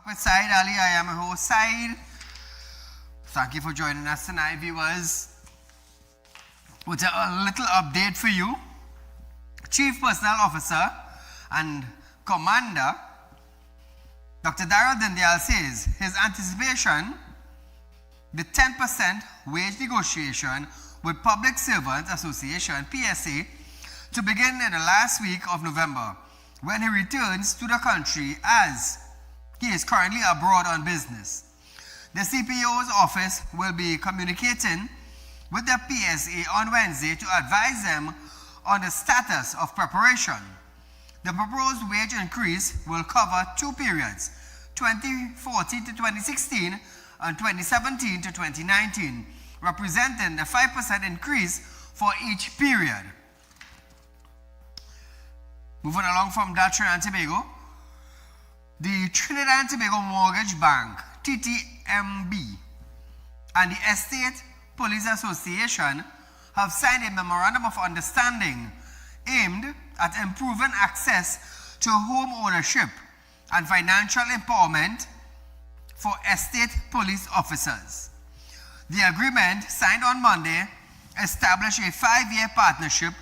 With Saieed Ali, I am your host, Saeed. Thank you for joining us tonight, viewers. With a little update for you. Chief Personnel Officer and Commander Dr. Daryl Dindyal says his anticipation, the 10% wage negotiation with Public Servants Association, PSA, to begin in the last week of November when he returns to the country as he is currently abroad on business. The CPO's office will be communicating with the PSA on Wednesday to advise them on the status of preparation. The proposed wage increase will cover two periods, 2014 to 2016 and 2017 to 2019, representing the 5% increase for each period. Moving along from that, Trinidad and Tobago, the Trinidad and Tobago Mortgage Bank, TTMB, and the Estate Police Association have signed a memorandum of understanding aimed at improving access to home ownership and financial empowerment for estate police officers. The agreement, signed on Monday, established a 5-year partnership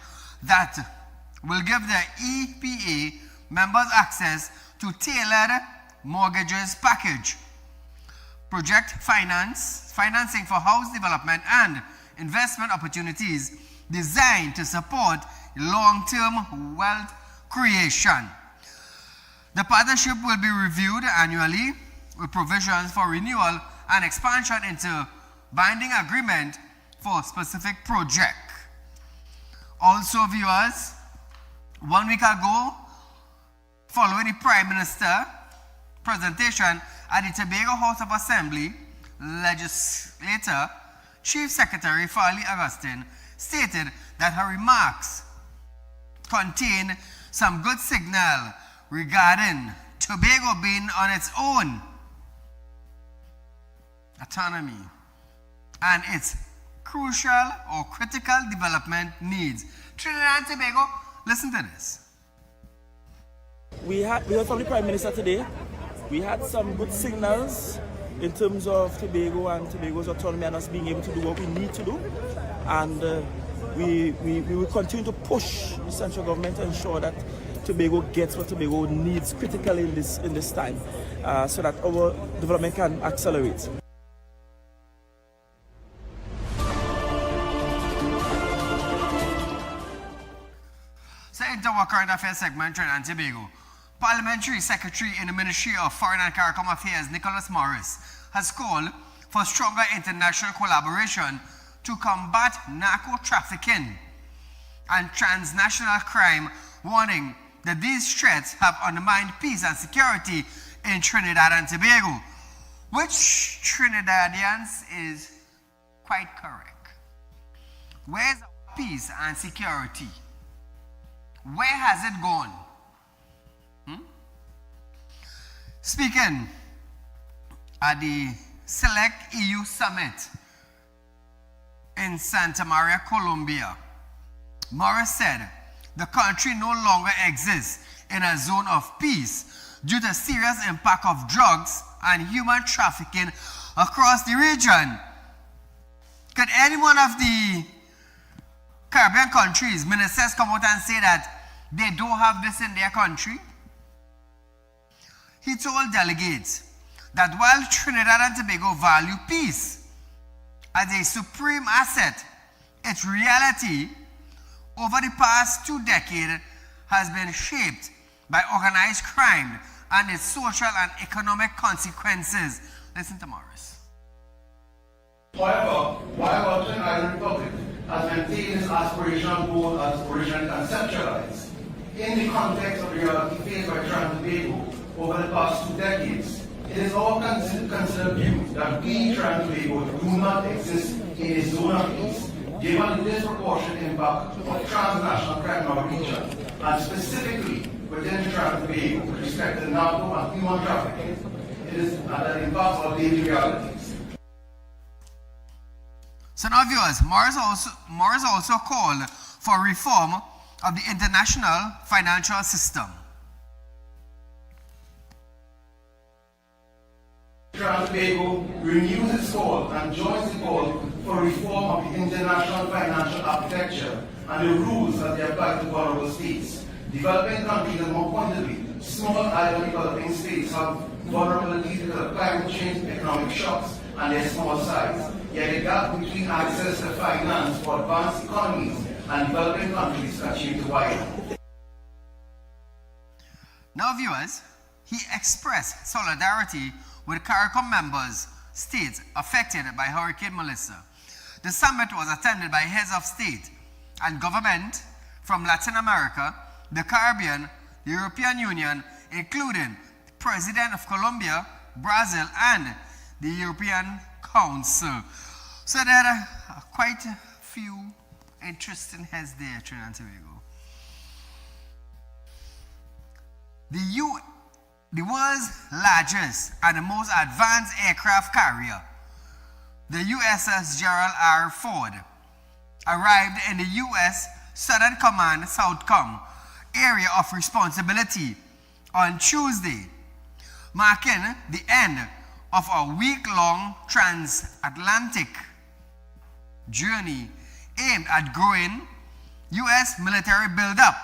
that will give the EPA members access to tailored mortgages package, project financing for house development and investment opportunities designed to support long-term wealth creation. The partnership will be reviewed annually with provisions for renewal and expansion into binding agreement for specific project. Also, viewers, 1 week ago, following the Prime Minister presentation at the Tobago House of Assembly, Legislator Chief Secretary Farley Augustine stated that her remarks contain some good signal regarding Tobago being on its own autonomy and its crucial or critical development needs. Trinidad and Tobago, listen to this. We heard from the Prime Minister today. We had some good signals in terms of Tobago and Tobago's autonomy and us being able to do what we need to do. And we will continue to push the central government to ensure that Tobago gets what Tobago needs critically in this time, so that our development can accelerate. So into our current affairs segment, Trinidad and Tobago. Parliamentary Secretary in the Ministry of Foreign and CARICOM Affairs, Nicholas Morris, has called for stronger international collaboration to combat narco-trafficking and transnational crime, warning that these threats have undermined peace and security in Trinidad and Tobago, which Trinidadians is quite correct. Where's our peace and security? Where has it gone? Speaking at the Select EU Summit in Santa Maria, Colombia, Morris said the country no longer exists in a zone of peace due to serious impact of drugs and human trafficking across the region. Could any one of the Caribbean countries, ministers, come out and say that they don't have this in their country? He told delegates that while Trinidad and Tobago value peace as a supreme asset, its reality over the past 2 decades has been shaped by organized crime and its social and economic consequences. Listen to Morris. However, while our Trinidad Republic has maintained its aspirational goal as originally conceptualized, in the context of the reality faced by Trinidad and Tobago over the past 2 decades, it is our considered view that we, Trinidad and Tobago, do not exist in a zone of peace, given the disproportionate impact of transnational crime in our region, and specifically within Trinidad and Tobago with respect to narco and human trafficking. It is that impacts our daily realities. So now, viewers, Morris also called for reform of the international financial system. Trinidad and Tobago renews its call and joins the call for reform of the international financial architecture and the rules that they apply to vulnerable states. Developing countries, and more pointedly, small island developing states, have vulnerabilities because of climate change, economic shocks, and their small size. Yet the gap between access to finance for advanced economies and developing countries continues to widen. Now, viewers, he expressed solidarity with CARICOM members states affected by Hurricane Melissa. The summit was attended by heads of state and government from Latin America, the Caribbean, the European Union, including the President of Colombia, Brazil, and the European Council. So there are quite a few interesting heads there, Trinidad and Tobago. The world's largest and the most advanced aircraft carrier, the USS Gerald R. Ford, arrived in the U.S. Southern Command Southcom area of responsibility on Tuesday, marking the end of a week-long transatlantic journey aimed at growing U.S. military buildup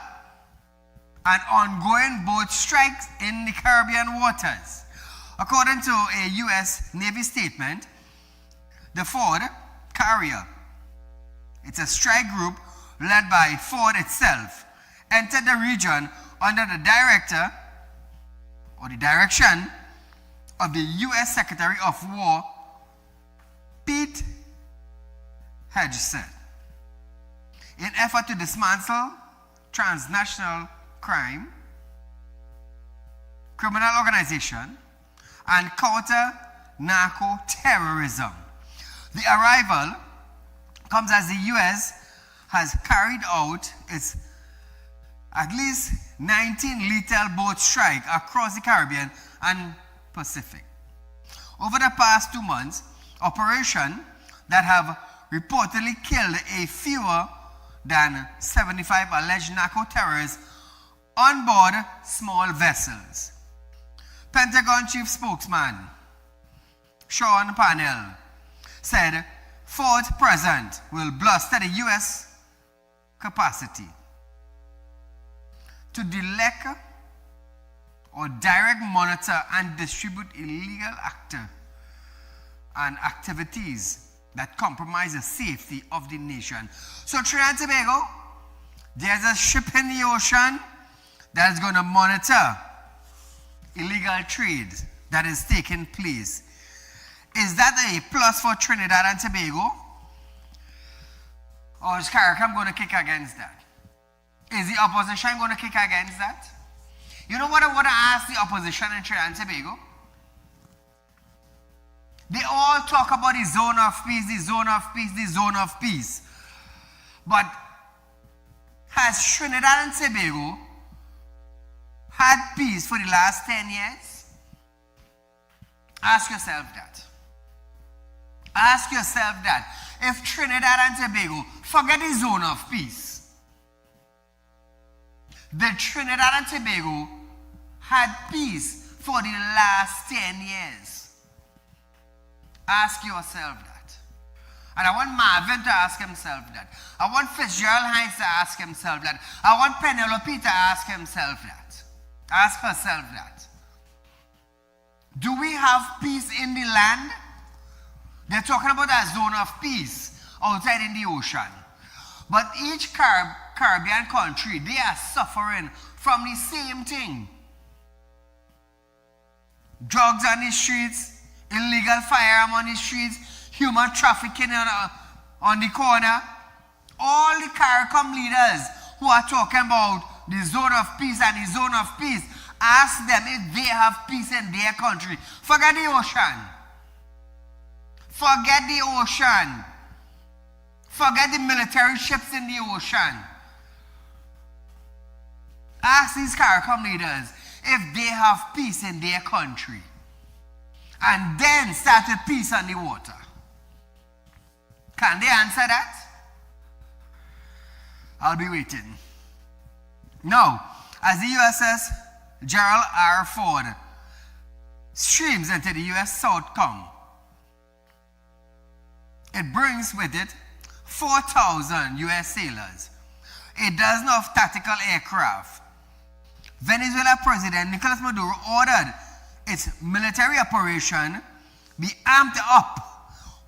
and ongoing boat strikes in the Caribbean waters. According to a U.S. Navy statement, the Ford carrier, it's a strike group led by Ford itself, entered the region under the direction of the U.S. Secretary of War, Pete Hegseth, in effort to dismantle transnational crime, criminal organization, and counter narco-terrorism. The arrival comes as the U.S. has carried out its at least 19 lethal boat strike across the Caribbean and Pacific. Over the past 2 months, operations that have reportedly killed a fewer than 75 alleged narco-terrorists on board small vessels. Pentagon chief spokesman Sean Parnell said Ford's presence will bolster the U.S. capacity to direct or direct monitor and distribute illegal activities that compromise the safety of the nation. So Trinidad and Tobago, there's a ship in the ocean that is going to monitor illegal trade that is taking place. Is that a plus for Trinidad and Tobago? Or is CARICOM going to kick against that? Is the opposition going to kick against that? You know what I want to ask the opposition in Trinidad and Tobago? They all talk about the zone of peace, the zone of peace, the zone of peace. But has Trinidad and Tobago had peace for the last 10 years? Ask yourself that. Ask yourself that. If Trinidad and Tobago, forget the zone of peace, did Trinidad and Tobago had peace for the last 10 years? Ask yourself that. And I want Marvin to ask himself that. I want Fitzgerald Hines to ask himself that. I want Penelope to ask himself that. Ask herself that. Do we have peace in the land? They're talking about a zone of peace outside in the ocean. But each Caribbean country, they are suffering from the same thing. Drugs on the streets, illegal firearm on the streets, human trafficking on the corner. All the CARICOM leaders who are talking about the zone of peace and the zone of peace, ask them if they have peace in their country. Forget the ocean. Forget the ocean. Forget the military ships in the ocean. Ask these CARICOM leaders if they have peace in their country. And then start with peace on the water. Can they answer that? I'll be waiting. Now, as the USS Gerald R. Ford streams into the U.S. South come. It brings with it 4,000 U.S. sailors, a dozen of tactical aircraft. Venezuela President Nicolas Maduro ordered its military operation be amped up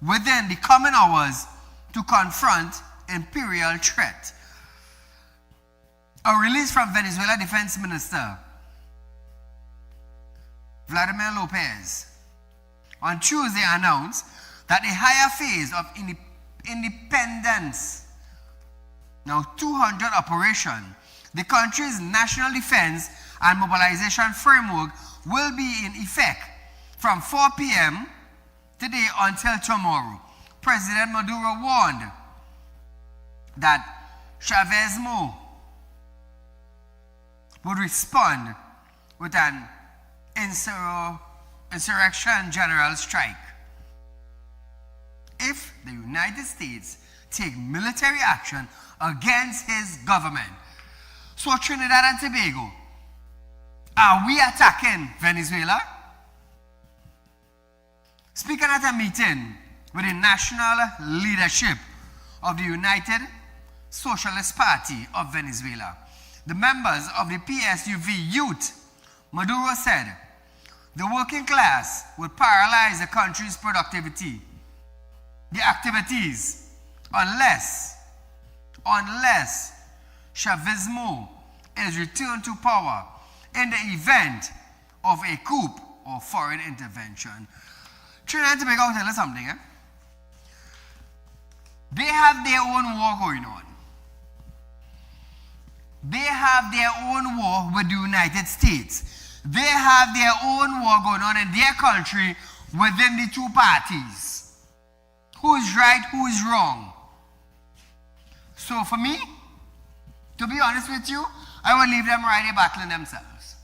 within the coming hours to confront imperial threat. A release from Venezuela Defense Minister Vladimir Lopez on Tuesday announced that a higher phase of independence, now 200 operation, the country's national defense and mobilization framework will be in effect from 4 p.m. today until tomorrow. President Maduro warned that Chavismo would respond with an insurrection general strike if the United States take military action against his government. So Trinidad and Tobago, are we attacking Venezuela? Speaking at a meeting with the national leadership of the United Socialist Party of Venezuela, the members of the PSUV youth, Maduro said the working class would paralyze the country's productivity, the activities, unless Chavismo is returned to power in the event of a coup or foreign intervention. Trinidad and Tobago, I'll tell you something. They have their own war going on. They have their own war with the United States. They have their own war going on in their country within the two parties. Who is right, who is wrong? So for me, to be honest with you, I will leave them right there battling themselves.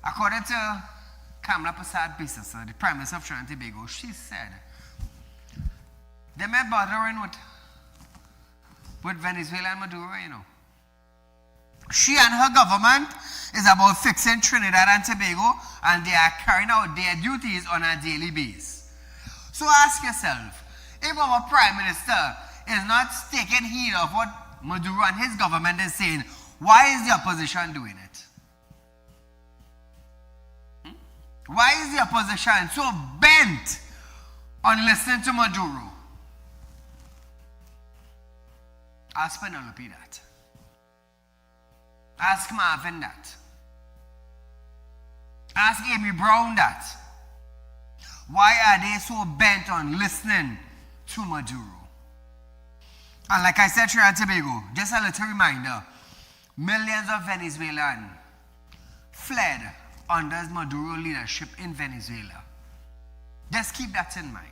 According to Kamala Persad-Bissessar, the Prime Minister of Trinidad and Tobago, she said, they may bothering with Venezuela and Maduro, you know. She and her government is about fixing Trinidad and Tobago, and they are carrying out their duties on a daily basis. So ask yourself, if our Prime Minister is not taking heed of what Maduro and his government is saying, why is the opposition doing it? Why is the opposition so bent on listening to Maduro? Ask Penelope that. Ask Marvin that. Ask Amy Brown that. Why are they so bent on listening to Maduro? And like I said, Trinidad and Tobago, just a little reminder, millions of Venezuelans fled under Maduro leadership in Venezuela. Just keep that in mind.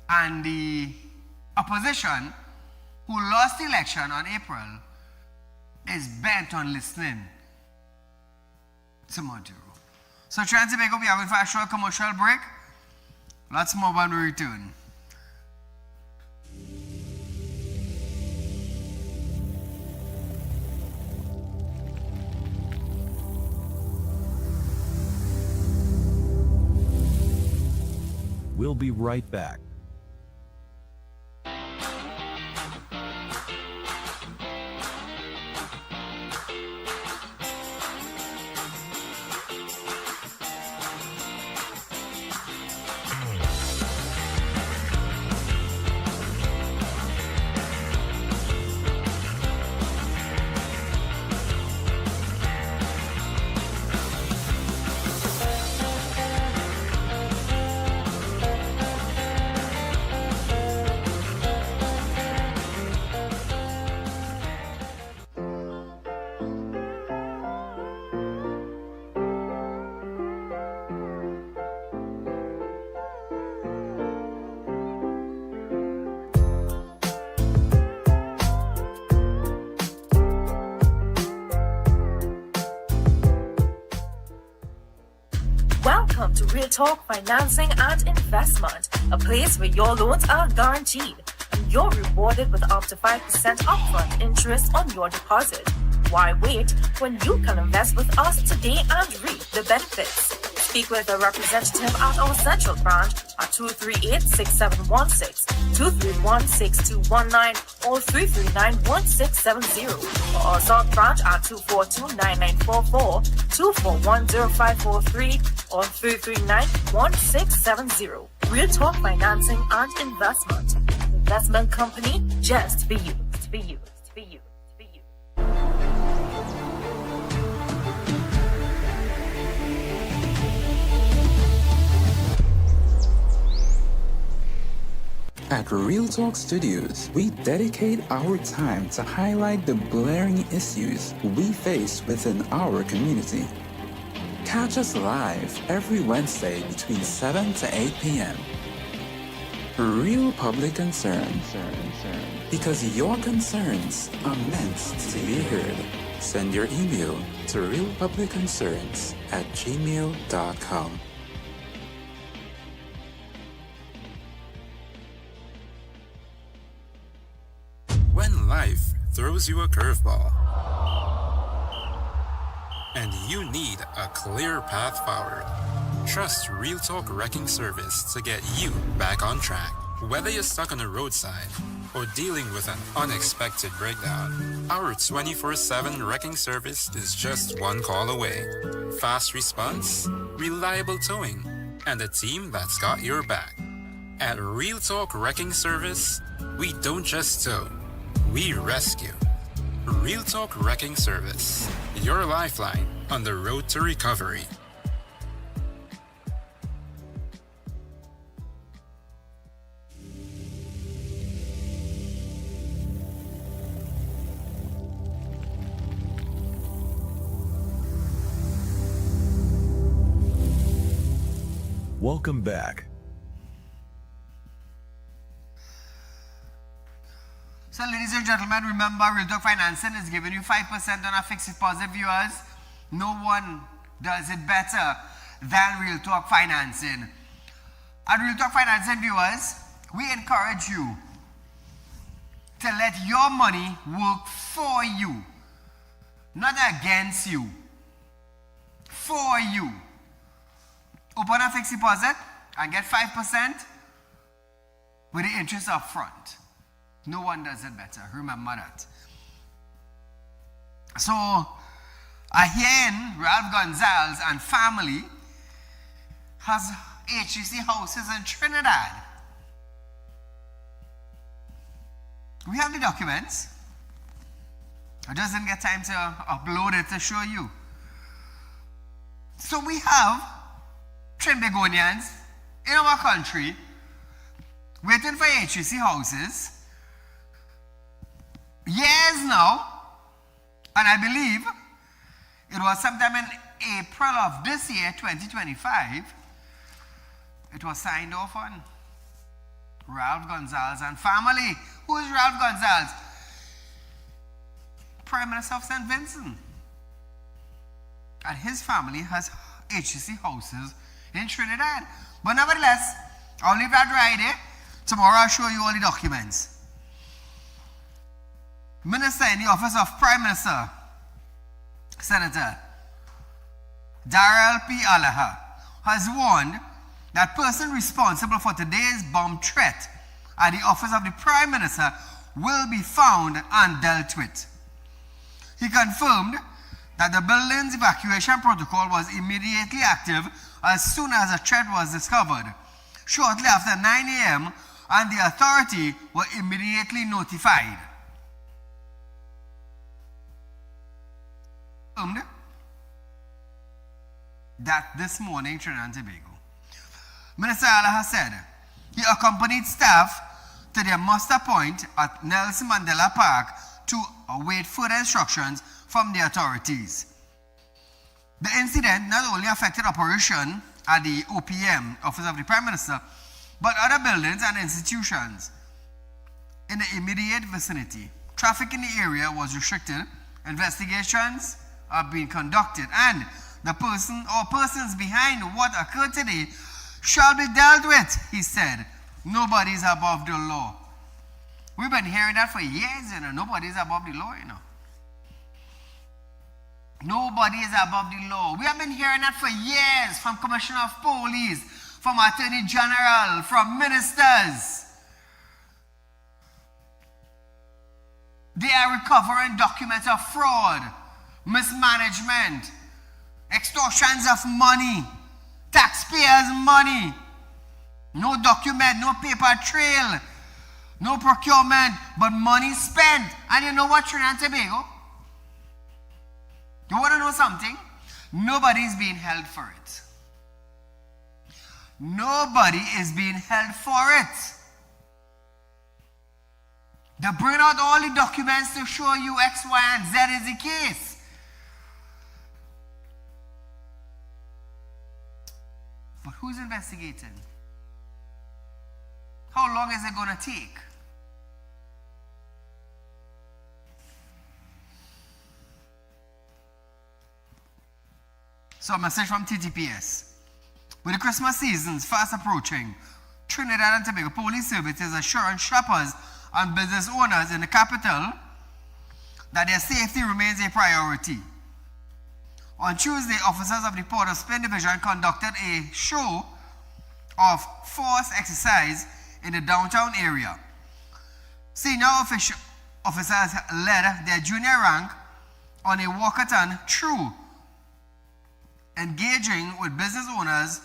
And the opposition, who lost the election on April, is bent on listening to Maduro. So Trinidad and Tobago, we are going for a short commercial break. Lots more when we return. We'll be right back. Welcome to Real Talk Financing and Investment, a place where your loans are guaranteed and you're rewarded with up to 5% upfront interest on your deposit. Why wait when you can invest with us today and reap the benefits? Speak with a representative at our central branch at 238-6716, 231-6219, or 339-1670, or our south branch at 242-9944, 241-0543, or 339-1670. Real Talk Financing and Investment. Investment company just for you. For you. For you. For you. At Real Talk Studios, we dedicate our time to highlight the glaring issues we face within our community. Catch us live every Wednesday between 7 to 8 p.m. Real Public Concern. Because your concerns are meant to be heard. Send your email to realpublicconcerns@gmail.com. When life throws you a curveball and you need a clear path forward, trust Real Talk Wrecking Service to get you back on track. Whether you're stuck on the roadside or dealing with an unexpected breakdown, our 24/7 wrecking service is just one call away. Fast response, reliable towing, and a team that's got your back. At Real Talk Wrecking Service, we don't just tow, we rescue. Real Talk Wrecking Service, your lifeline on the road to recovery. Welcome back. So, ladies and gentlemen, remember, Real Talk Financing is giving you 5% on our fixed deposit, viewers. No one does it better than Real Talk Financing. At Real Talk Financing, viewers, we encourage you to let your money work for you, not against you. For you. Open a fixed deposit and get 5% with the interest up front. No one does it better. Remember that. So, again, Ralph Gonzalez and family has HEC houses in Trinidad. We have the documents. I just didn't get time to upload it to show you. So we have Trinbagonians in our country waiting for HEC houses years now, and I believe it was sometime in April of this year, 2025, it was signed off on. Ralph Gonzalez and family. Who is Ralph Gonzalez? Prime Minister of St. Vincent. And his family has HEC houses in Trinidad. But nevertheless, I'll leave that right there. Tomorrow I'll show you all the documents. Minister in the office of Prime Minister, Senator Darrell P. Allaha, has warned that person responsible for today's bomb threat at the office of the Prime Minister will be found and dealt with. He confirmed that the building's evacuation protocol was immediately active as soon as a threat was discovered, shortly after 9 a.m., and the authority were immediately notified. That this morning, Trinidad and Tobago, Minister Allaha said he accompanied staff to their muster point at Nelson Mandela Park to await further instructions from the authorities. The incident not only affected operation at the OPM, Office of the Prime Minister, but other buildings and institutions in the immediate vicinity. Traffic in the area was restricted, investigations are being conducted, and the person or persons behind what occurred today shall be dealt with, he said. Nobody is above the law. We've been hearing that for years, Nobody's above the law, Nobody is above the law. We have been hearing that for years from Commissioner of Police, from Attorney General, from ministers. They are recovering documents of fraud, mismanagement, extortions of money, taxpayers' money. No document, no paper trail, no procurement, but money spent. And you know what, Trinidad and Tobago? You want to know something? Nobody is being held for it. Nobody is being held for it. They bring out all the documents to show you X, Y, and Z is the case. But who's investigating? How long is it going to take? So a message from TTPS. With the Christmas seasons fast approaching, Trinidad and Tobago Police Service is assuring shoppers and business owners in the capital that their safety remains a priority. On Tuesday, officers of the Port of Spain Division conducted a show of force exercise in the downtown area. Senior officers led their junior rank on a walkathon through engaging with business owners,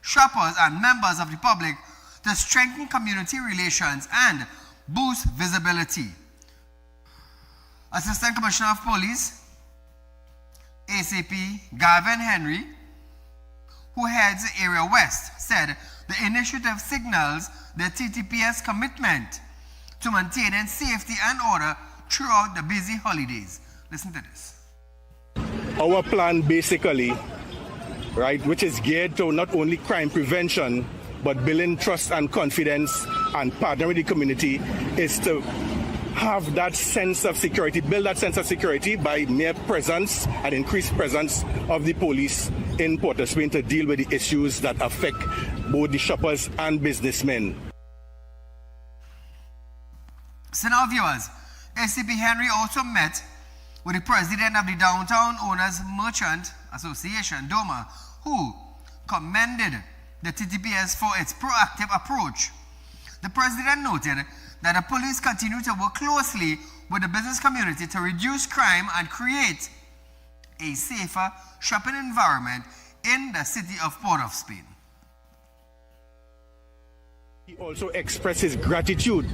shoppers, and members of the public to strengthen community relations and boost visibility. Assistant Commissioner of Police, ACP Gavin Henry, who heads Area West, said the initiative signals the TTPS commitment to maintaining safety and order throughout the busy holidays. Listen to this. Our plan basically, right, which is geared to not only crime prevention, but building trust and confidence and partnering with the community, is to have that sense of security, build that sense of security by mere presence and increased presence of the police in Port of Spain to deal with the issues that affect both the shoppers and businessmen. So now viewers, ACP Henry also met with the president of the Downtown Owners Merchant Association, DOMA, who commended the TTPS for its proactive approach. The president noted that the police continue to work closely with the business community to reduce crime and create a safer shopping environment in the city of Port of Spain. He also expressed his gratitude,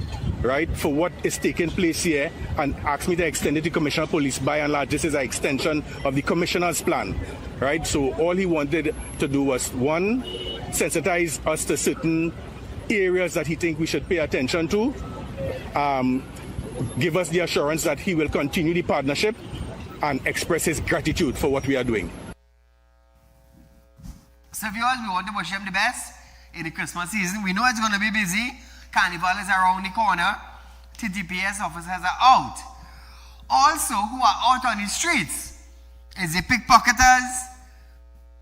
right, for what is taking place here and asked me to extend it to Commissioner of Police. By and large, this is an extension of the Commissioner's plan, right? So all he wanted to do was, one, sensitize us to certain areas that he thinks we should pay attention to, give us the assurance that he will continue the partnership, and express his gratitude for what we are doing. So viewers, we want to wish him the best in the Christmas season. We know it's going to be busy. Carnival is around the corner. TTPS officers are out. Also, who are out on the streets is the pickpocketers,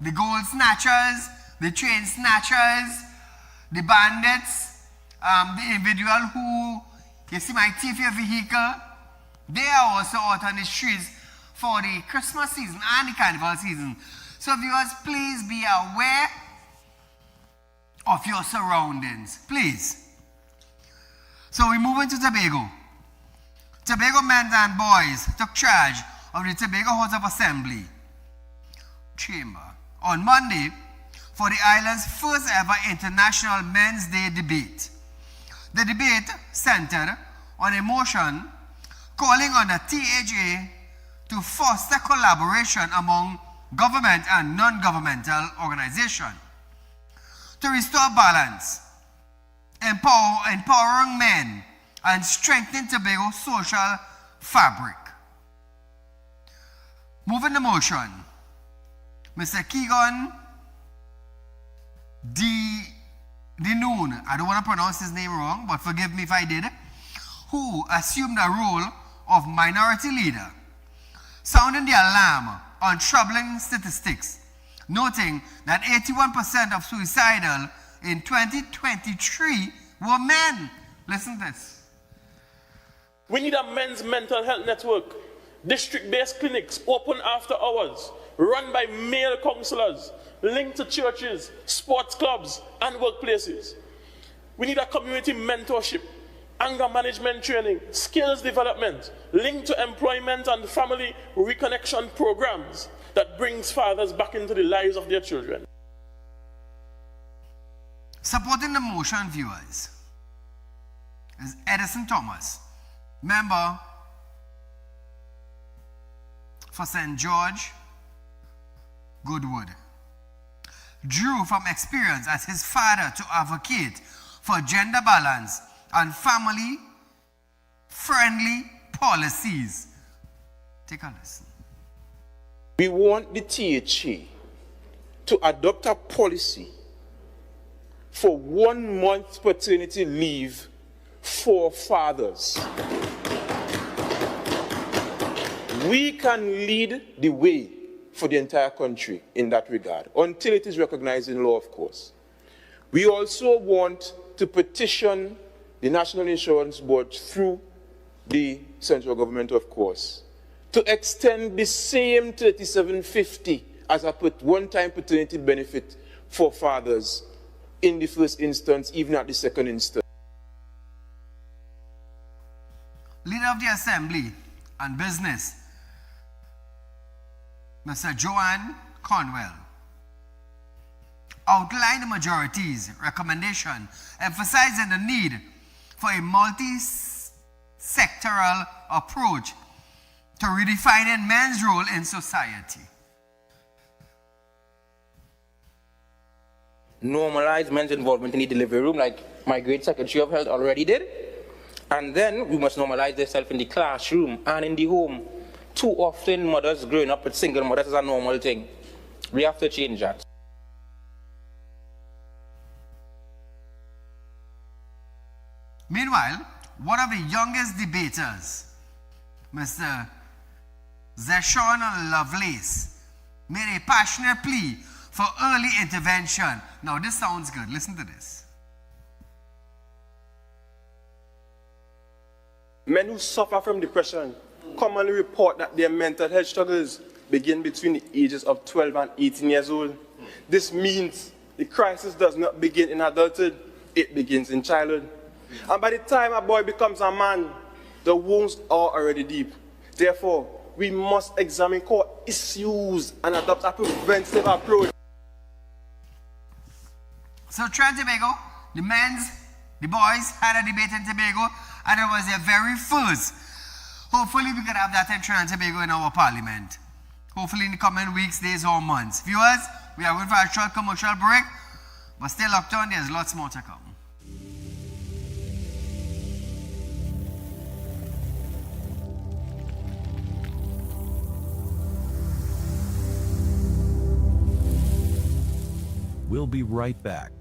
the gold snatchers, the chain snatchers, the bandits, the individual who, you see, might thief your vehicle. They are also out on the streets for the Christmas season and the Carnival season. So viewers, please be aware of your surroundings, please. So we move into Tobago. Tobago men and boys took charge of the Tobago House of Assembly chamber on Monday for the island's first ever International Men's Day debate. The debate centered on a motion calling on the THA to foster collaboration among government and non-governmental organizations to restore balance, empowering men, and strengthening Tobago's social fabric. Moving the motion, Mr. Keegan Dinoon, I don't want to pronounce his name wrong, but forgive me if I did, who assumed the role of minority leader, sounding the alarm on troubling statistics, noting that 81% of suicidal in 2023 were men. Listen to this. We need a men's mental health network. district-based clinics open after hours, run by male counselors, linked to churches, sports clubs, and workplaces. We need a community mentorship, anger management training, skills development, linked to employment and family reconnection programs that brings fathers back into the lives of their children. Supporting the motion, viewers, is Edison Thomas, member for St. George, Goodwood. Drew from experience as his father to advocate for gender balance and family-friendly policies. Take a listen. We want the THA to adopt a policy for 1 month paternity leave for fathers. We can lead the way for the entire country in that regard, until it is recognized in law, of course. We also want to petition the National Insurance Board through the central government, of course, to extend the same $37.50 as a one-time paternity benefit for fathers in the first instance, even at the second instance. Leader of the Assembly and Business, Mr. Joanne Conwell, outlined the majority's recommendation, emphasizing the need for a multi-sectoral approach to redefining men's role in society. Normalize men's involvement in the delivery room, like my great Secretary of Health already did. And then we must normalize themselves in the classroom and in the home. Too often, mothers growing up with single mothers is a normal thing. We have to change that. Meanwhile, one of the youngest debaters, Mr. Zeshon Lovelace, made a passionate plea for early intervention. Now, this sounds good. Listen to this. Men who suffer from depression commonly report that their mental health struggles begin between the ages of 12 and 18 years old. This means the crisis does not begin in adulthood, it begins in childhood. And by the time a boy becomes a man, the wounds are already deep. Therefore, we must examine core issues and adopt a preventive approach. So, Trinidad and Tobago, the boys had a debate in Tobago, and it was their very first. Hopefully, we could have that in Trinidad and Tobago in our parliament. Hopefully, in the coming weeks, days, or months. Viewers, we are going for a short commercial break, but stay locked on, there's lots more to come. We'll be right back.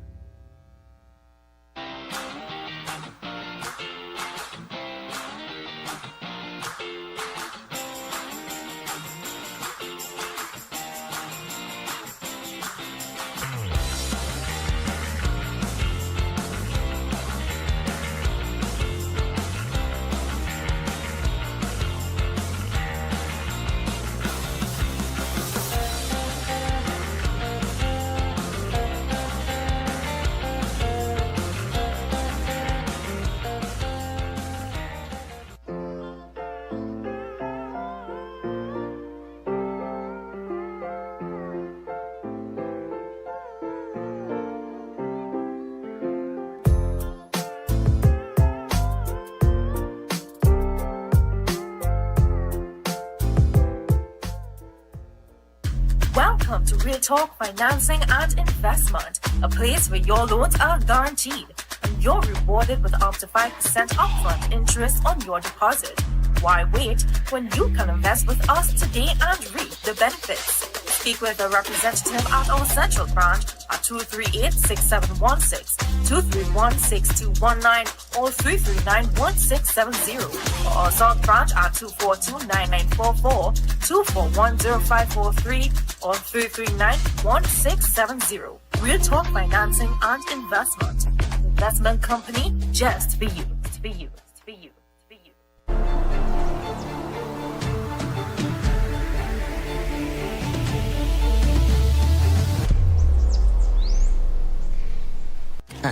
Welcome to Real Talk Financing and Investment, a place where your loans are guaranteed and you're rewarded with up to 5% upfront interest on your deposit. Why wait when you can invest with us today and reap the benefits? Speak with a representative at our central branch at 238-6716, 231-6219, or 339-1670, or our south branch at 242-9944, 241-0543, or 339-1670. Real Talk Financing and Investment. Investment company just for you. To be you. To be you. To be you.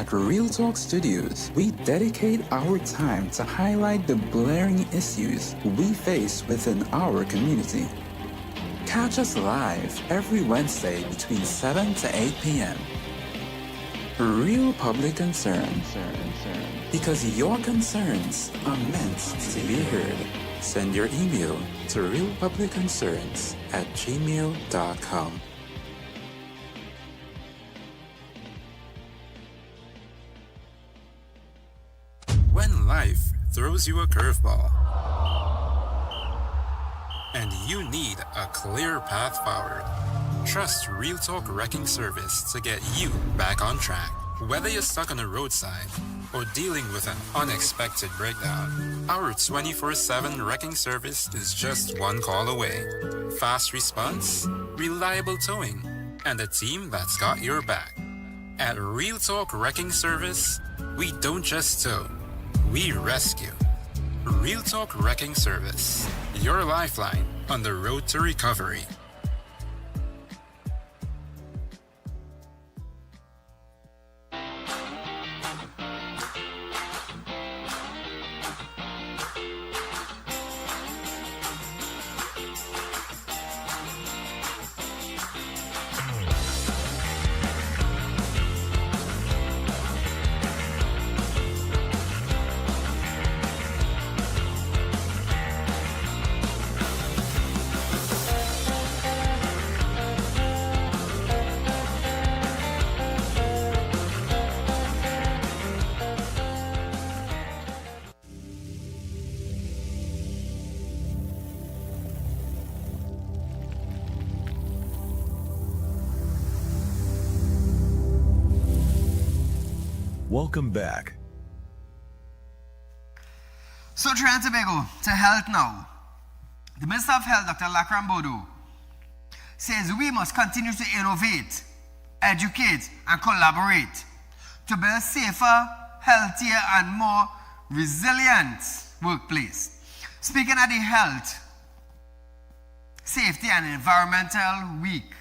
At Real Talk Studios, we dedicate our time to highlight the blaring issues we face within our community. Catch us live every Wednesday between 7 to 8 p.m. Real Public Concern. Because your concerns are meant to be heard. Send your email to realpublicconcerns@gmail.com. When life throws you a curveball and you need a clear path forward, trust Real Talk Wrecking Service to get you back on track. Whether you're stuck on the roadside or dealing with an unexpected breakdown, our 24/7 wrecking service is just one call away. Fast response, reliable towing, and a team that's got your back. At Real Talk Wrecking Service, we don't just tow, we rescue. Real Talk Wrecking Service, your lifeline on the road to recovery. Welcome back. So Trinidad and Tobago, to health now. The Minister of Health, Dr. Lakram Bodo, says we must continue to innovate, educate, and collaborate to build safer, healthier, and more resilient workplace. Speaking at the Health, Safety and Environmental Week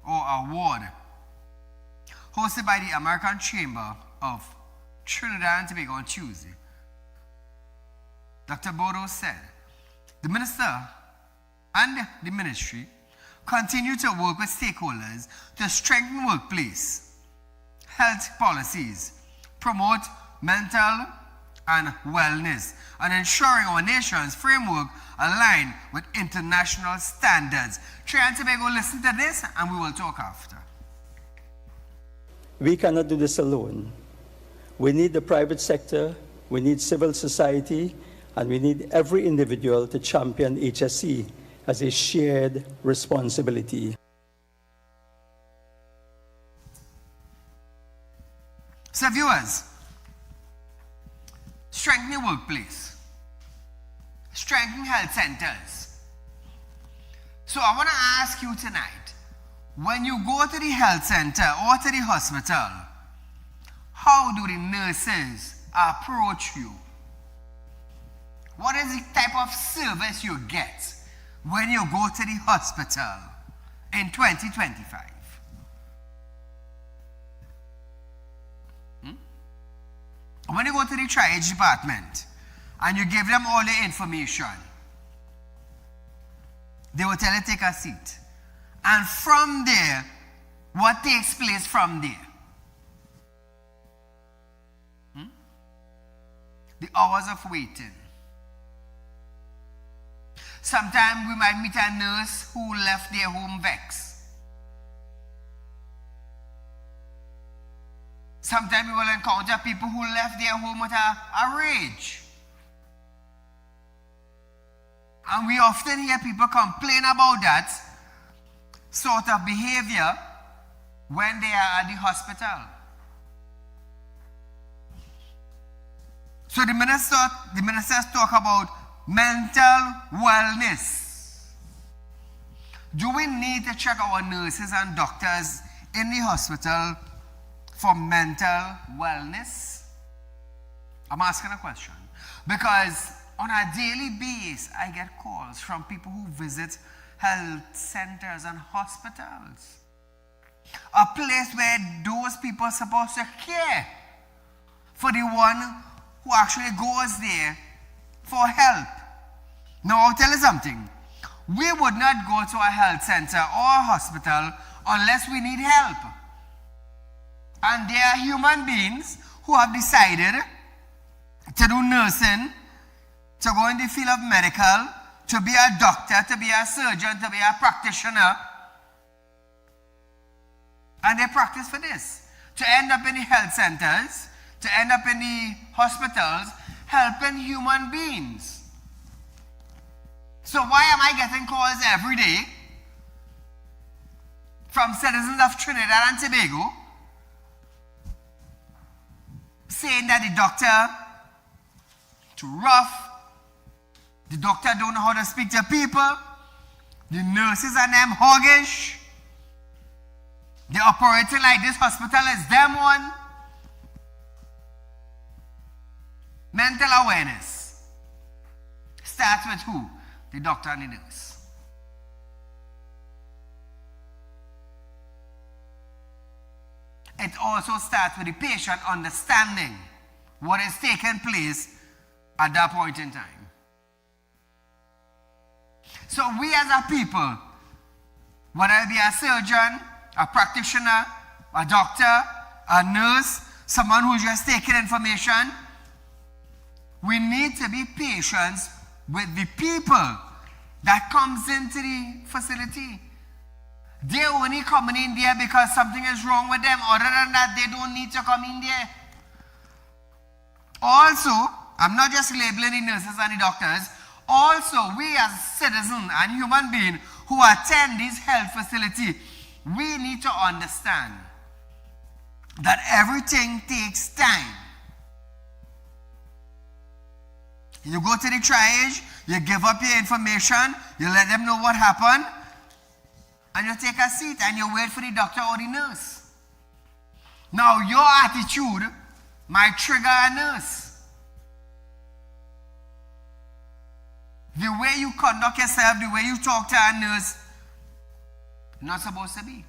or Award, hosted by the American Chamber of Trinidad and Tobago on Tuesday, Dr. Bodo said, the Minister and the Ministry continue to work with stakeholders to strengthen workplace health policies, promote mental and wellness, and ensuring our nation's framework align with international standards. Trinidad and Tobago, listen to this and we will talk after. We cannot do this alone. We need the private sector, we need civil society, and we need every individual to champion HSE as a shared responsibility. So viewers, strengthening workplace, strengthening health centers. So I want to ask you tonight, when you go to the health center or to the hospital, how do the nurses approach you? What is the type of service you get when you go to the hospital in 2025? When you go to the triage department and you give them all the information, they will tell you take a seat. And from there, what takes place from there? The hours of waiting. Sometimes we might meet a nurse who left their home vexed. Sometimes we will encounter people who left their home with a rage. And we often hear people complain about that sort of behavior when they are at the hospital. So the ministers talk about mental wellness. Do we need to check our nurses and doctors in the hospital for mental wellness? I'm asking a question because on a daily basis I get calls from people who visit health centers and hospitals, a place where those people are supposed to care for the one who actually goes there for help. Now, I'll tell you something. We would not go to a health center or a hospital unless we need help. And there are human beings who have decided to do nursing, to go in the field of medical, to be a doctor, to be a surgeon, to be a practitioner. And they practice for this. To end up in the health centers, to end up in the hospitals, helping human beings. So why am I getting calls every day from citizens of Trinidad and Tobago saying that the doctor too rough, the doctor don't know how to speak to people, the nurses and them hoggish, they operating like this hospital is them one. Mental awareness starts with who? The doctor and the nurse. It also starts with the patient understanding what is taking place at that point in time. So we as a people, whether it be a surgeon, a practitioner, a doctor, a nurse, someone who's just taking information, we need to be patient with the people that comes into the facility. They're only coming in there because something is wrong with them. Other than that, they don't need to come in there. Also, I'm not just labeling the nurses and the doctors. Also, we as citizens and human beings who attend this health facility, we need to understand that everything takes time. You go to the triage, you give up your information, you let them know what happened, and you take a seat and you wait for the doctor or the nurse. Now, your attitude might trigger a nurse. The way you conduct yourself, the way you talk to a nurse, not supposed to be.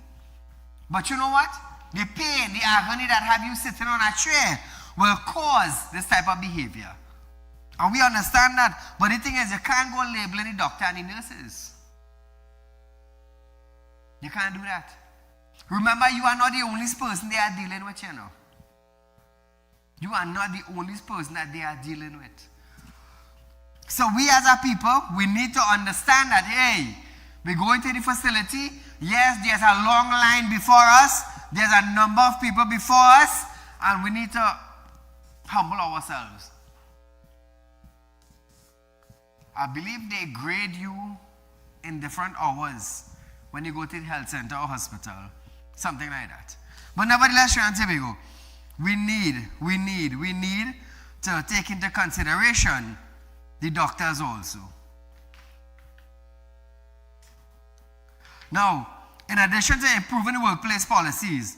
But you know what? The pain, the agony that have you sitting on a chair will cause this type of behavior. And we understand that. But the thing is, you can't go labeling the doctor and the nurses. You can't do that. Remember, you are not the only person they are dealing with, you know. You are not the only person that they are dealing with. So we as a people, we need to understand that, hey, we go into the facility. Yes, there's a long line before us. There's a number of people before us. And we need to humble ourselves. I believe they grade you in different hours when you go to the health center or hospital. Something like that. But nevertheless, Trinidad and Tobago, we need to take into consideration the doctors also. Now, in addition to improving the workplace policies,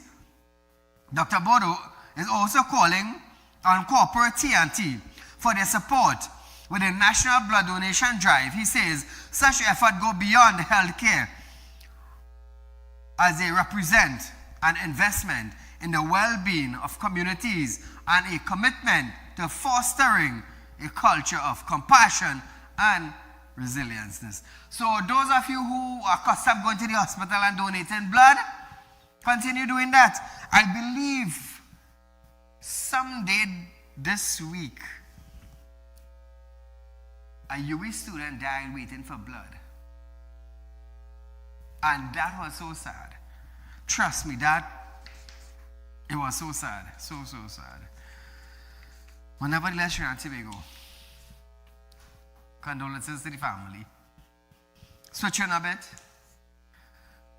Dr. Bodo is also calling on corporate TNT for their support with the National Blood Donation Drive. He says such effort go beyond healthcare as they represent an investment in the well-being of communities and a commitment to fostering a culture of compassion and resilience. So those of you who are accustomed going to the hospital and donating blood, continue doing that. I believe someday this week, a UWI student died waiting for blood. And that was so sad. Trust me, it was so sad. So sad. But nevertheless, Trinidad and Tobago, condolences to the family. Switching a bit.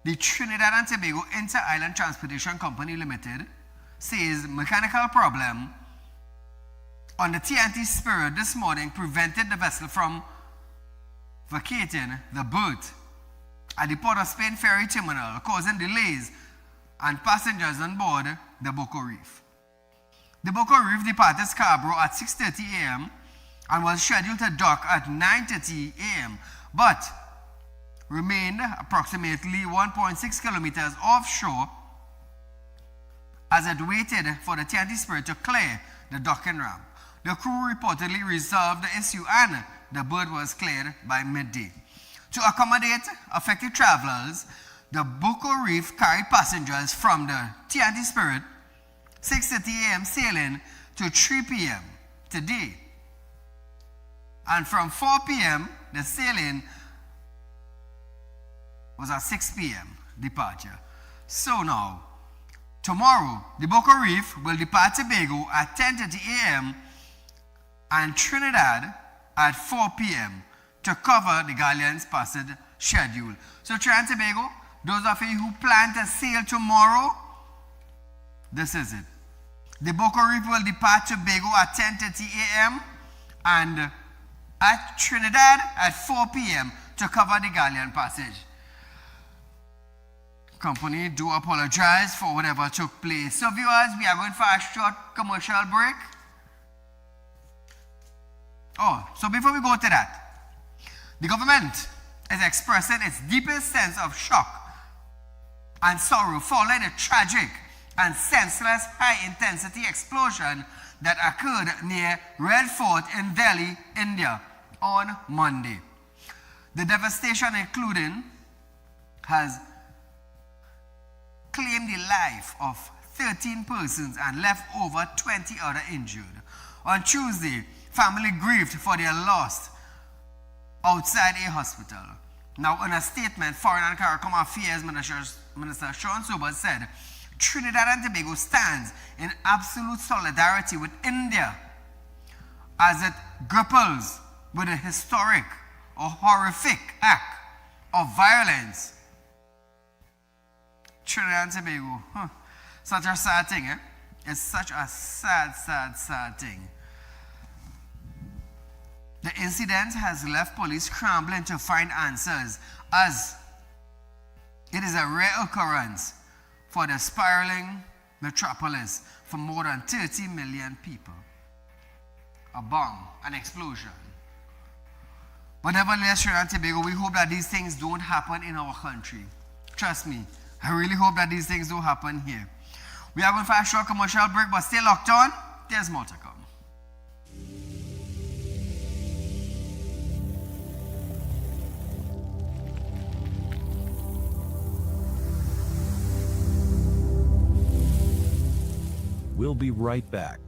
The Trinidad and Tobago Inter-Island Transportation Company Limited says mechanical problem on the TNT Spirit this morning prevented the vessel from vacating the berth at the Port of Spain Ferry Terminal, causing delays and passengers on board the Boko Reef. The Boko Reef departed Scarborough at 6:30 a.m. and was scheduled to dock at 9:30 a.m., but remained approximately 1.6 kilometers offshore as it waited for the TNT Spirit to clear the docking ramp. The crew reportedly resolved the issue and the berth was cleared by midday. To accommodate affected travelers, the Boko Reef carried passengers from the TNT Spirit 6:30 a.m. sailing to 3 p.m. today. And from 4 p.m., the sailing was at 6 p.m. departure. So now, tomorrow, the Boko Reef will depart Tobago at 10:30 a.m. and Trinidad at 4 p.m. to cover the galleon's passage schedule. So Trinidad and Tobago, those of you who plan to sail tomorrow, this is it. The Boko Reef will depart Tobago at 10:30 a.m. and at Trinidad at 4 p.m. to cover the galleon passage. Company do apologize for whatever took place. So viewers, we are going for a short commercial break. Oh, so before we go to that, the government is expressing its deepest sense of shock and sorrow following the tragic and senseless high-intensity explosion that occurred near Red Fort in Delhi, India on Monday. The devastation including has claimed the life of 13 persons and left over 20 other injured. On Tuesday, family grieved for their loss outside a hospital. Now, in a statement, Foreign and Caricom Affairs Minister Sean Sobers said, Trinidad and Tobago stands in absolute solidarity with India as it grapples with a historic or horrific act of violence. Trinidad and Tobago, such a sad thing, eh? It's such a sad, sad, sad thing. The incident has left police scrambling to find answers, as it is a rare occurrence for the spiraling metropolis for more than 30 million people. A bomb, an explosion. But nevertheless, Trinidad and Tobago, we hope that these things don't happen in our country. Trust me, I really hope that these things don't happen here. We are going for a short commercial break, but stay locked on. There's more to come. We'll be right back.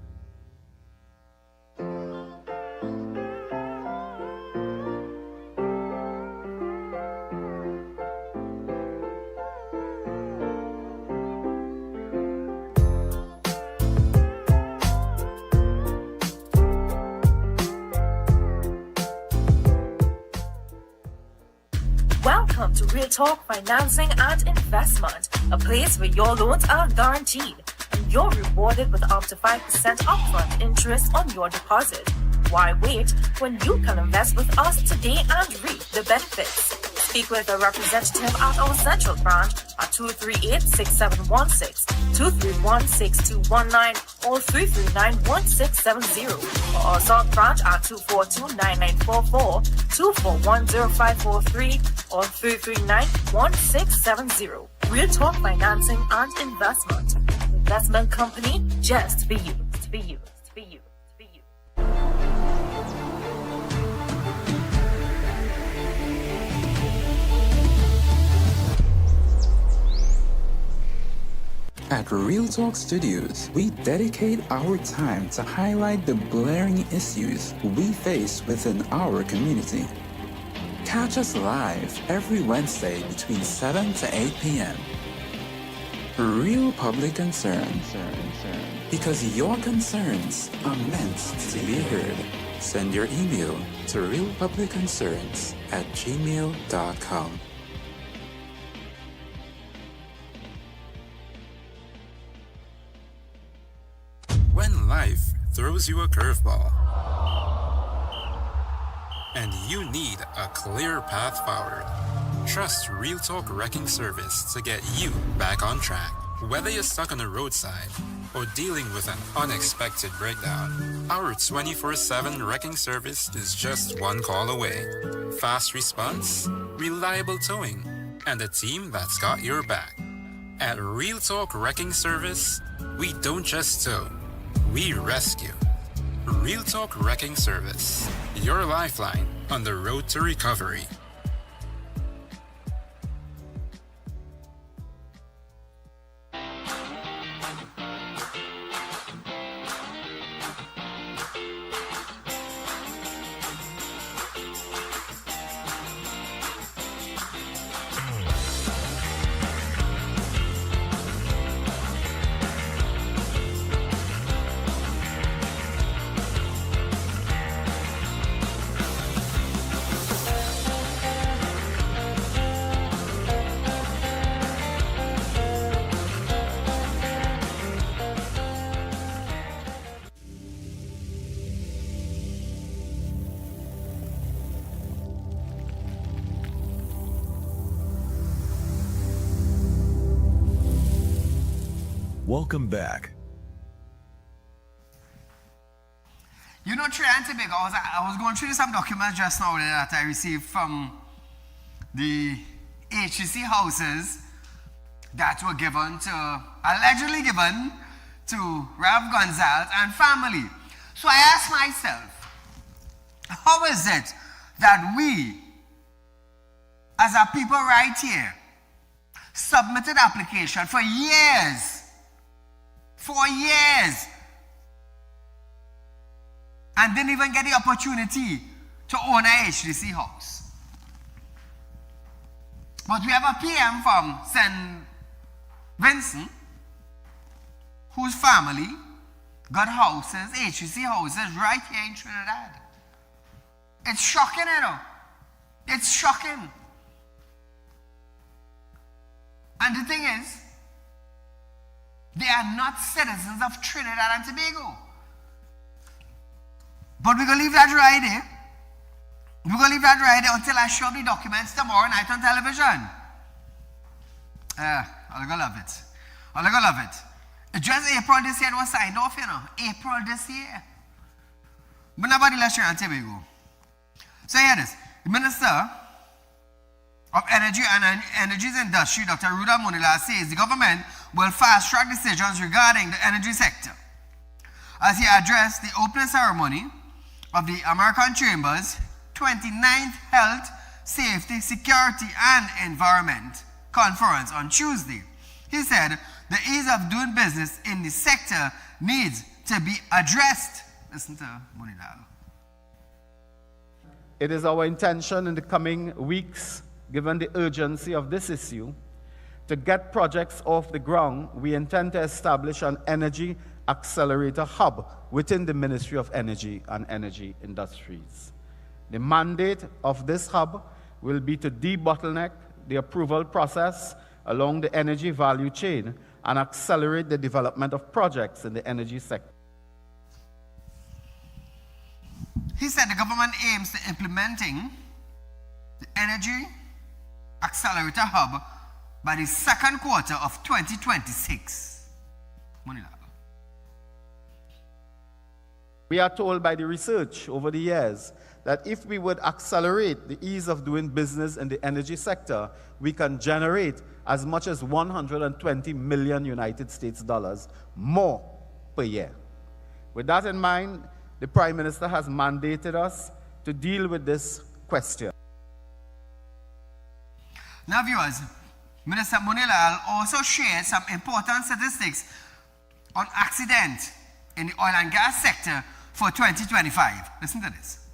Welcome to Real Talk Financing and Investment, a place where your loans are guaranteed and you're rewarded with up to 5% upfront interest on your deposit. Why wait when you can invest with us today and reap the benefits? Speak with a representative at our central branch at 238-6716, 231-6219, or 339-1670, or our south branch at 242-9944, 241-0543, or 339-1670. Real Talk Financing and Investment. Investment company just for you. For you. For you. For you. At Real Talk Studios, we dedicate our time to highlight the blaring issues we face within our community. Catch us live every Wednesday between 7 to 8 p.m. Real Public Concern. Because your concerns are meant to be heard. Send your email to realpublicconcerns@gmail.com. When life throws you a curveball and you need a clear path forward, trust Real Talk Wrecking Service to get you back on track. Whether you're stuck on the roadside or dealing with an unexpected breakdown, our 24/7 wrecking service is just one call away. Fast response, reliable towing, and a team that's got your back. At Real Talk Wrecking Service, we don't just tow, we rescue. Real Talk Wrecking Service, your lifeline on the road to recovery. Welcome back. You know, Trinidad and Tobago, I was going through some documents just now that I received from the HTC houses that were allegedly given to Rev Gonzalez and family. So I asked myself, how is it that we, as a people right here, submitted application for years, and didn't even get the opportunity to own a HTC house? But we have a PM from St. Vincent whose family got houses, HTC houses, right here in Trinidad. It's shocking, you know. It's shocking. And the thing is, they are not citizens of Trinidad and Tobago. But we're going to leave that right there. We're going to leave that right there until I show the documents tomorrow night on television. I'm going to love it. I'm going to love it. Just April this year it was signed off, you know. April this year. But nobody left Trinidad and Tobago. So here it is. The Minister of Energy and Energy's Industry, Dr. Ruda Munila, says the government will fast-track decisions regarding the energy sector. As he addressed the opening ceremony of the American Chamber's 29th Health, Safety, Security and Environment Conference on Tuesday, he said the ease of doing business in the sector needs to be addressed. Listen to Munila. It is our intention in the coming weeks, given the urgency of this issue, to get projects off the ground. We intend to establish an energy accelerator hub within the Ministry of Energy and Energy Industries. The mandate of this hub will be to debottleneck the approval process along the energy value chain and accelerate the development of projects in the energy sector. He said the government aims to implementing the Energy Accelerator Hub by the second quarter of 2026. We are told by the research over the years that if we would accelerate the ease of doing business in the energy sector, we can generate as much as 120 million United States dollars more per year. With that in mind, the Prime Minister has mandated us to deal with this question. Now, viewers, Minister Munila also shared some important statistics on accident in the oil and gas sector for 2025. Listen to this.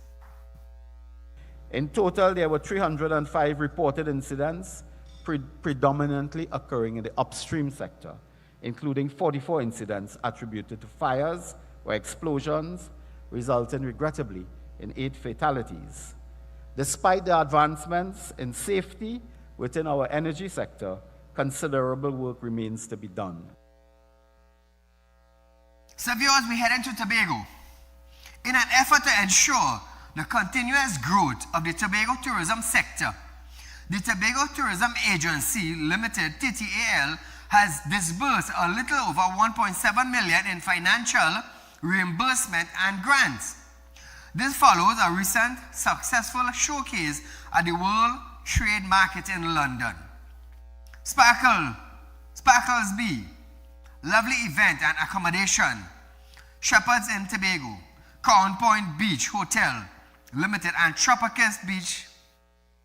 In total, there were 305 reported incidents, predominantly occurring in the upstream sector, including 44 incidents attributed to fires or explosions, resulting regrettably in 8 fatalities. Despite the advancements in safety within our energy sector, considerable work remains to be done. So viewers, we head into Tobago. In an effort to ensure the continuous growth of the Tobago tourism sector, the Tobago Tourism Agency Limited, TTAL, has disbursed a little over 1.7 million in financial reimbursement and grants. This follows a recent successful showcase at the World Trade Market in London. Sparkles B, lovely event and accommodation, Shepherds in Tobago, Crown Point Beach Hotel Limited, and Tropicus Beach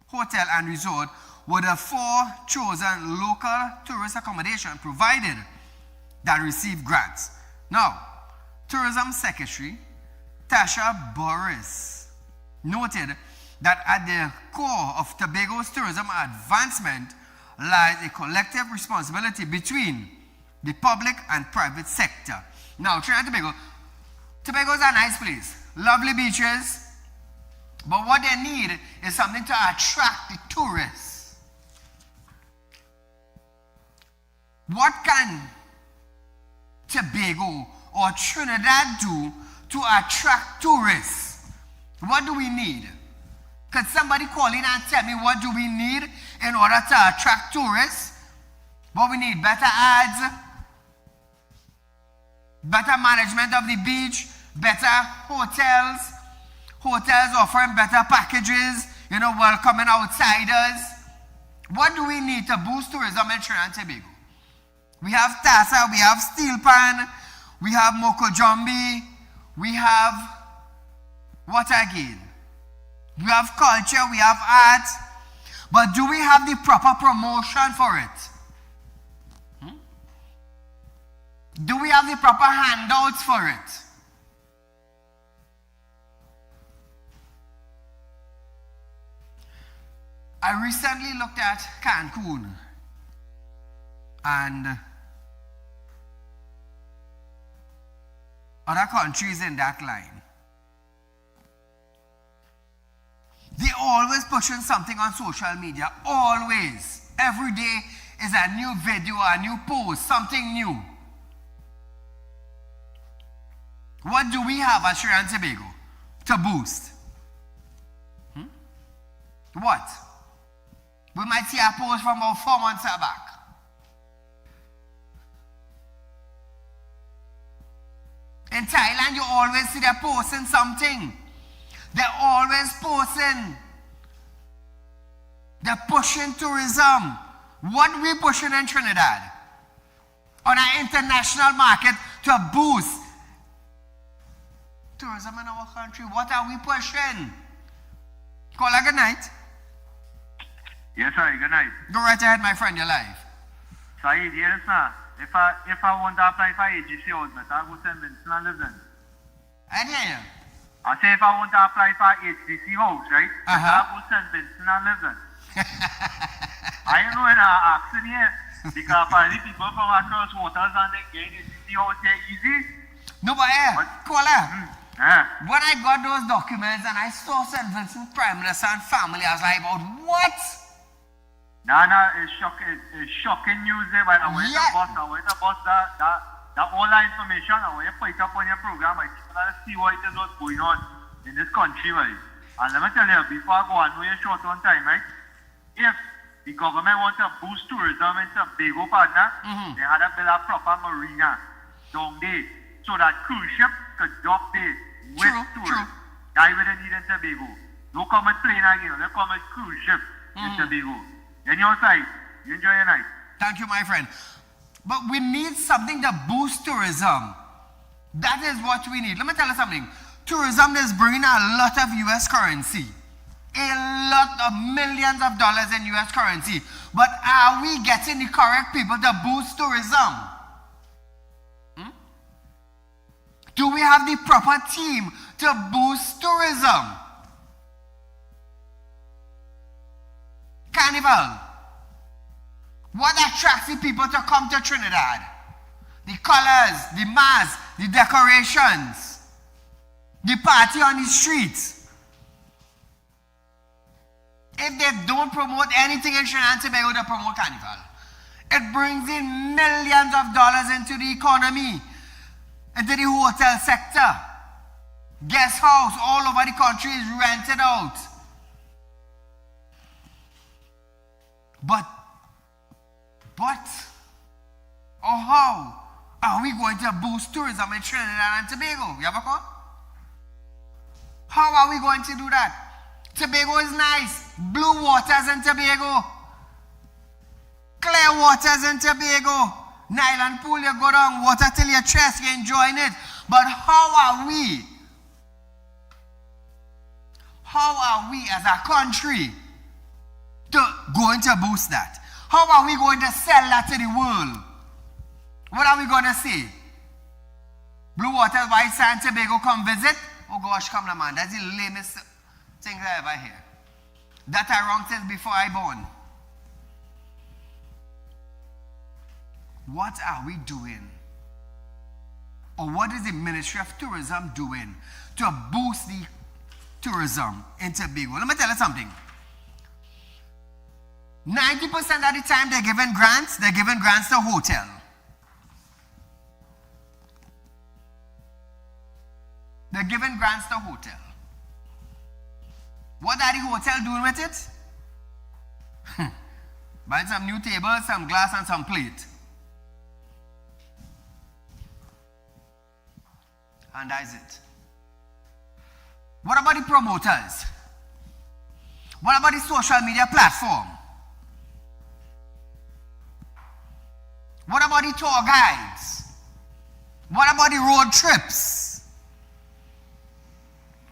Hotel and Resort were the 4 chosen local tourist accommodation provided that received grants. Now, Tourism Secretary Tasha Boris noted that at the core of Tobago's tourism advancement lies a collective responsibility between the public and private sector. Now, Trinidad and Tobago is a nice place, lovely beaches, but what they need is something to attract the tourists. What can Tobago or Trinidad do to attract tourists? What do we need? Could somebody call in and tell me what do we need in order to attract tourists? What we need? Better ads, better management of the beach, better hotels offering better packages, welcoming outsiders. What do we need to boost tourism in Trinidad and Tobago? We have Tassa, we have Steel Pan, we have Mokojombi, we have what again? We have culture, we have art, but do we have the proper promotion for it? Do we have the proper handouts for it? I recently looked at Cancun and other countries in that line. They always pushing something on social media, always. Every day is a new video, a new post, something new. What do we have at Trinidad and Tobago to boost? What? We might see a post from about 4 months back. In Thailand, you always see they're posting something. They're always posting. They're pushing tourism. What we pushing in Trinidad? On an international market to boost tourism in our country. What are we pushing? Caller, good night. Yes, sir. Good night. Go right ahead, my friend. You're live. Saeed, yes, sir. If I want to apply for AGC house, I go St. Vincent and live in. I hear you. I say if I want to apply for HDC house, right? I go St. Vincent and live in. I don't know in an accent here because apparently people from across waters and they get HDC house here easy. No, but caller. When I got those documents and I saw St. Vincent Prime Minister and family, I was like, what? No, it's shocking news there. But I went to bust that all that information. I went to put it up on your program. I see what it is what's going on in this country, right? And let me tell you, before I go, I know you're short on time, right? If the government wants to boost tourism in Tobago, partner, they had to build a proper marina down there so that cruise ships could dock there with tourists. That's what they need in Tobago. Don't come with plane again. They come with cruise ships in Tobago. And your side, you enjoy your night. Thank you, my friend. But we need something to boost tourism. That is what we need. Let me tell you something. Tourism is bringing a lot of U.S. currency. A lot of millions of dollars in U.S. currency. But are we getting the correct people to boost tourism? Do we have the proper team to boost tourism? Carnival. What attracts the people to come to Trinidad? The colors, the masks, the decorations, the party on the streets. If they don't promote anything in Trinidad and Tobago, they promote Carnival. It brings in millions of dollars into the economy, into the hotel sector. Guest house all over the country is rented out. Or how are we going to boost tourism in Trinidad and Tobago? You have a call? How are we going to do that? Tobago is nice. Blue waters in Tobago. Clear waters in Tobago. Nylon pool, you go down, water till your chest, you're enjoying it. But how are we? How are we as a country going to boost that? How are we going to sell that to the world? What are we going to say? Blue Water, why San Tobago come visit? Oh gosh, come on, man. That's the lamest thing I ever hear. That I wrong since before I born. What are we doing? Or what is the Ministry of Tourism doing to boost the tourism in Tobago? Let me tell you something. 90% of the time they're giving grants to hotel. They're giving grants to hotel. What are the hotel doing with it? Buying some new tables, some glass, and some plate. And that's it. What about the promoters? What about the social media platform? What about the tour guides? What about the road trips?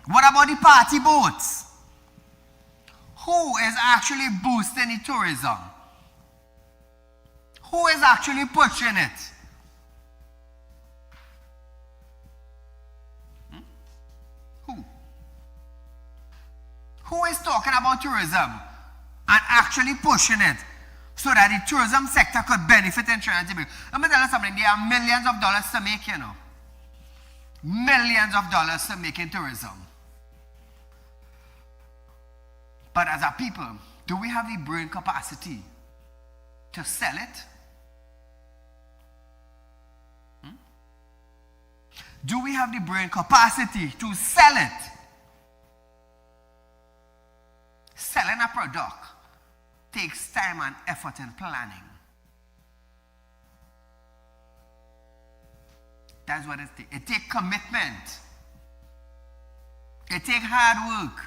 What about the party boats? Who is actually boosting the tourism? Who is actually pushing it? Who is talking about tourism and actually pushing it so that the tourism sector could benefit in Trinidad and Tobago? Let me tell you something. There are millions of dollars to make, you know. Millions of dollars to make in tourism. But as a people, do we have the brain capacity to sell it? Do we have the brain capacity to sell it? Selling a product takes time and effort and planning. That's what it takes. It takes commitment. It takes hard work.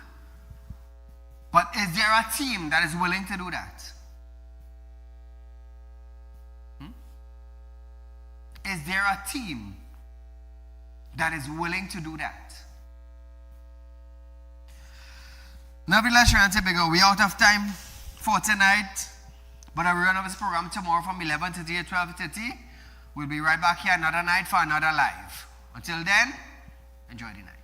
But is there a team that is willing to do that? Is there a team that is willing to do that? Nevertheless, Trinidad and Tobago, we're out of time for tonight. But I will run of this program tomorrow from 11:30 to 12:30. We'll be right back here another night for another live. Until then, enjoy the night.